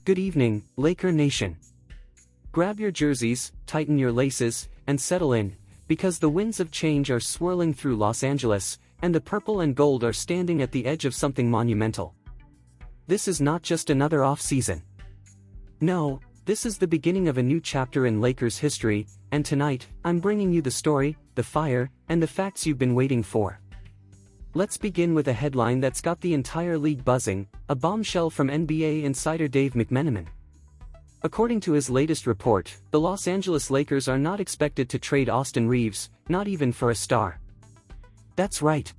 Good evening, Laker Nation. Grab your jerseys, tighten your laces, and settle in, because the winds of change are swirling through Los Angeles, and the purple and gold are standing at the edge of something monumental. This is not just another off-season. No, this is the beginning of a new chapter in Lakers history, and tonight, I'm bringing you the story, the fire, and the facts you've been waiting for. Let's begin with a headline that's got the entire league buzzing, a bombshell from NBA insider Dave McMenamin. According to his latest report, the Los Angeles Lakers are not expected to trade Austin Reaves, not even for a star. That's right.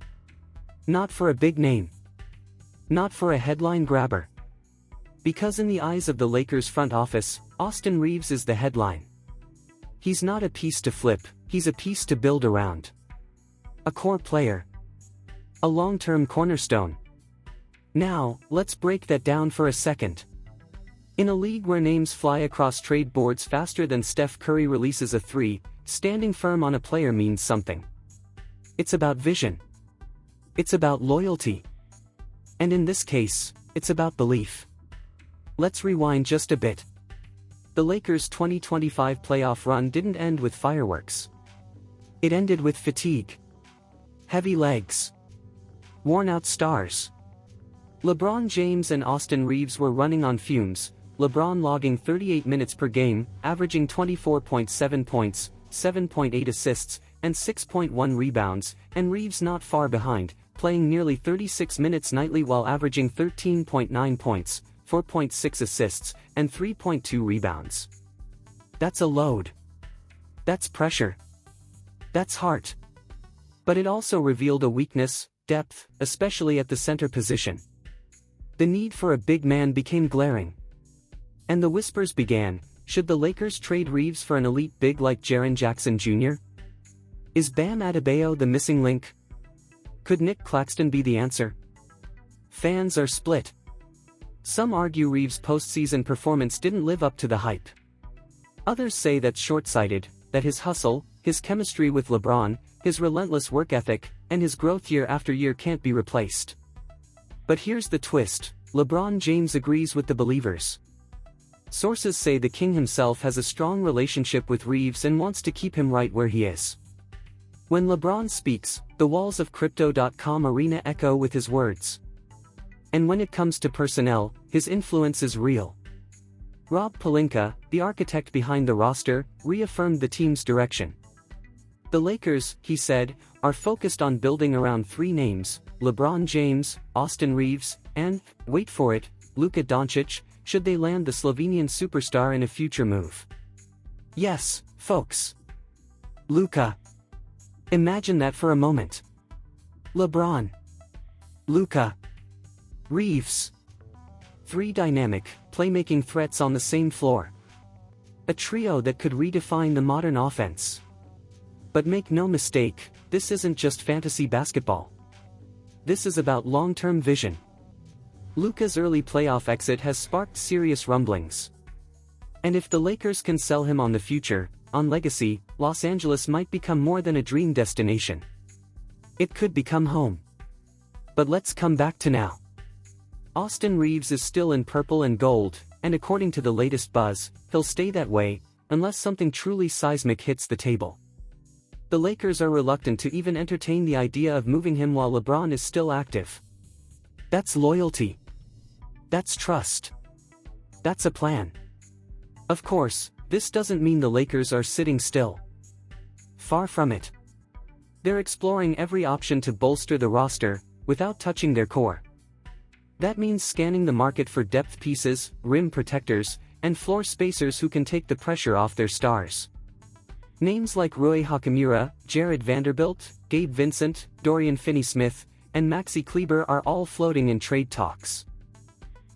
Not for a big name. Not for a headline grabber. Because in the eyes of the Lakers front office, Austin Reaves is the headline. He's not a piece to flip, he's a piece to build around. A core player. A long-term cornerstone. Now, let's break that down for a second. In a league where names fly across trade boards faster than Steph Curry releases a three, standing firm on a player means something. It's about vision. It's about loyalty. And in this case, it's about belief. Let's rewind just a bit. The Lakers' 2025 playoff run didn't end with fireworks. It ended with fatigue. Heavy legs. Worn-out stars. LeBron James and Austin Reaves were running on fumes, LeBron logging 38 minutes per game, averaging 24.7 points, 7.8 assists, and 6.1 rebounds, and Reaves not far behind, playing nearly 36 minutes nightly while averaging 13.9 points, 4.6 assists, and 3.2 rebounds. That's a load. That's pressure. That's heart. But it also revealed a weakness, depth, especially at the center position. The need for a big man became glaring. And the whispers began, should the Lakers trade Reaves for an elite big like Jaren Jackson Jr.? Is Bam Adebayo the missing link? Could Nick Claxton be the answer? Fans are split. Some argue Reaves' postseason performance didn't live up to the hype. Others say that's short-sighted, that his hustle, his chemistry with LeBron, his relentless work ethic, and his growth year after year can't be replaced. But here's the twist, LeBron James agrees with the believers. Sources say the king himself has a strong relationship with Reaves and wants to keep him right where he is. When LeBron speaks, the walls of Crypto.com arena echo with his words. And when it comes to personnel, his influence is real. Rob Pelinka, the architect behind the roster, reaffirmed the team's direction. The Lakers, he said, are focused on building around three names, LeBron James, Austin Reaves, and, wait for it, Luka Doncic, should they land the Slovenian superstar in a future move. Yes, folks. Luka. Imagine that for a moment. LeBron. Luka. Reaves. Three dynamic, playmaking threats on the same floor. A trio that could redefine the modern offense. But make no mistake, this isn't just fantasy basketball. This is about long-term vision. Luka's early playoff exit has sparked serious rumblings. And if the Lakers can sell him on the future, on legacy, Los Angeles might become more than a dream destination. It could become home. But let's come back to now. Austin Reaves is still in purple and gold, and according to the latest buzz, he'll stay that way, unless something truly seismic hits the table. The Lakers are reluctant to even entertain the idea of moving him while LeBron is still active. That's loyalty. That's trust. That's a plan. Of course, this doesn't mean the Lakers are sitting still. Far from it. They're exploring every option to bolster the roster, without touching their core. That means scanning the market for depth pieces, rim protectors, and floor spacers who can take the pressure off their stars. Names like Rui Hachimura, Jared Vanderbilt, Gabe Vincent, Dorian Finney-Smith, and Maxi Kleber are all floating in trade talks.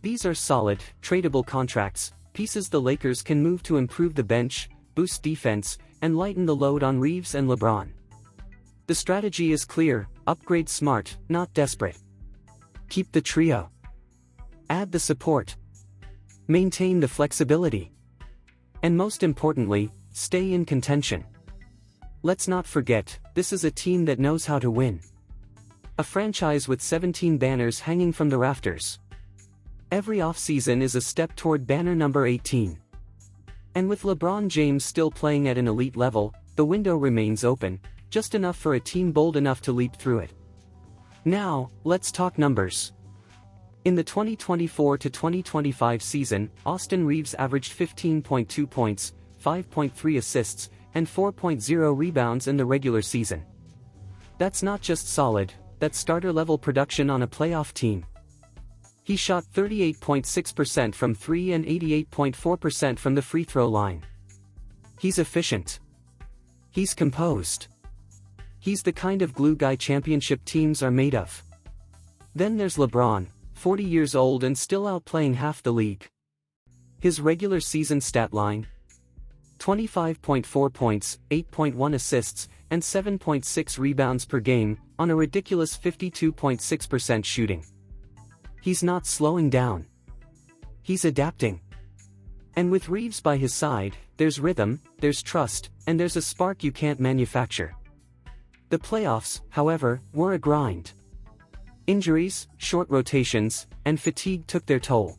These are solid, tradable contracts, pieces the Lakers can move to improve the bench, boost defense, and lighten the load on Reaves and LeBron. The strategy is clear, upgrade smart, not desperate. Keep the trio. Add the support. Maintain the flexibility. And most importantly, stay in contention. Let's not forget, this is a team that knows how to win. A franchise with 17 banners hanging from the rafters. Every offseason is a step toward banner number 18. And with LeBron James still playing at an elite level, the window remains open, just enough for a team bold enough to leap through it. Now, let's talk numbers. In the 2024 to 2025 season, Austin Reaves averaged 15.2 points, 5.3 assists, and 4.0 rebounds in the regular season. That's not just solid, that's starter-level production on a playoff team. He shot 38.6% from 3 and 88.4% from the free throw line. He's efficient. He's composed. He's the kind of glue guy championship teams are made of. Then there's LeBron, 40 years old and still outplaying half the league. His regular season stat line: 25.4 points, 8.1 assists, and 7.6 rebounds per game, on a ridiculous 52.6% shooting. He's not slowing down. He's adapting. And with Reaves by his side, there's rhythm, there's trust, and there's a spark you can't manufacture. The playoffs, however, were a grind. Injuries, short rotations, and fatigue took their toll.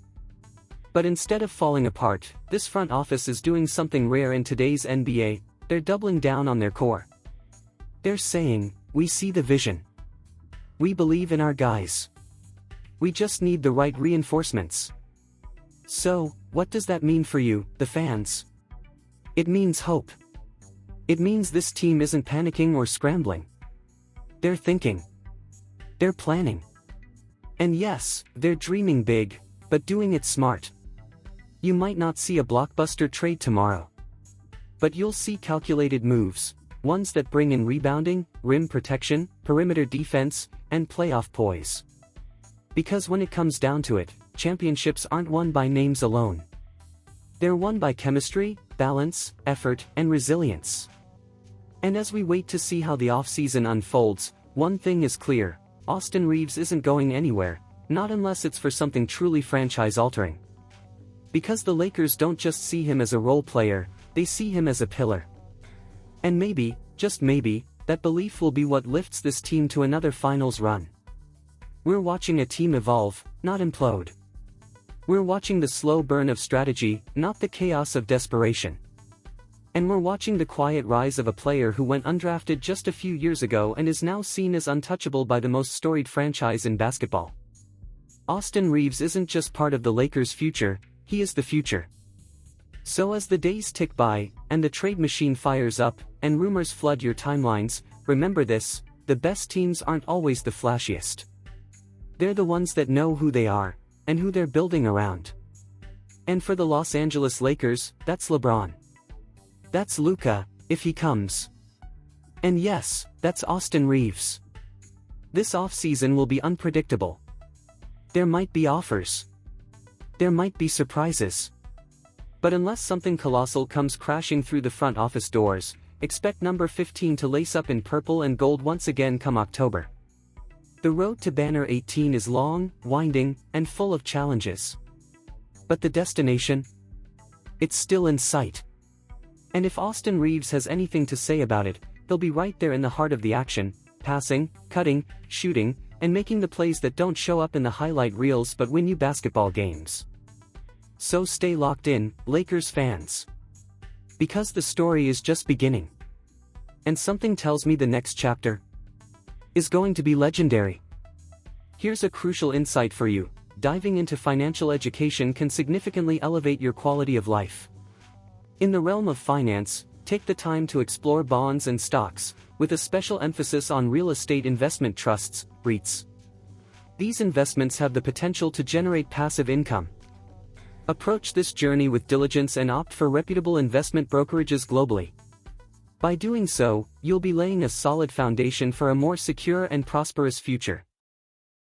But instead of falling apart, this front office is doing something rare in today's NBA. They're doubling down on their core. They're saying, we see the vision. We believe in our guys. We just need the right reinforcements. So, what does that mean for you, the fans? It means hope. It means this team isn't panicking or scrambling. They're thinking. They're planning. And yes, they're dreaming big, but doing it smart. You might not see a blockbuster trade tomorrow. But you'll see calculated moves, ones that bring in rebounding, rim protection, perimeter defense, and playoff poise. Because when it comes down to it, championships aren't won by names alone. They're won by chemistry, balance, effort, and resilience. And as we wait to see how the offseason unfolds, one thing is clear: Austin Reaves isn't going anywhere, not unless it's for something truly franchise-altering. Because the Lakers don't just see him as a role player, they see him as a pillar. And maybe, just maybe, that belief will be what lifts this team to another finals run. We're watching a team evolve, not implode. We're watching the slow burn of strategy, not the chaos of desperation. And we're watching the quiet rise of a player who went undrafted just a few years ago and is now seen as untouchable by the most storied franchise in basketball. Austin Reaves isn't just part of the Lakers' future, he is the future. So as the days tick by, and the trade machine fires up, and rumors flood your timelines, remember this: the best teams aren't always the flashiest. They're the ones that know who they are, and who they're building around. And for the Los Angeles Lakers, that's LeBron. That's Luka, if he comes. And yes, that's Austin Reaves. This offseason will be unpredictable. There might be offers. There might be surprises. But unless something colossal comes crashing through the front office doors, expect number 15 to lace up in purple and gold once again come October. The road to banner 18 is long, winding, and full of challenges. But the destination? It's still in sight. And if Austin Reaves has anything to say about it, he'll be right there in the heart of the action, passing, cutting, shooting, and making the plays that don't show up in the highlight reels but win you basketball games. So stay locked in, Lakers fans. Because the story is just beginning. And something tells me the next chapter is going to be legendary. Here's a crucial insight for you: diving into financial education can significantly elevate your quality of life. In the realm of finance, take the time to explore bonds and stocks, with a special emphasis on real estate investment trusts, REITs. These investments have the potential to generate passive income. Approach this journey with diligence and opt for reputable investment brokerages globally. By doing so, you'll be laying a solid foundation for a more secure and prosperous future.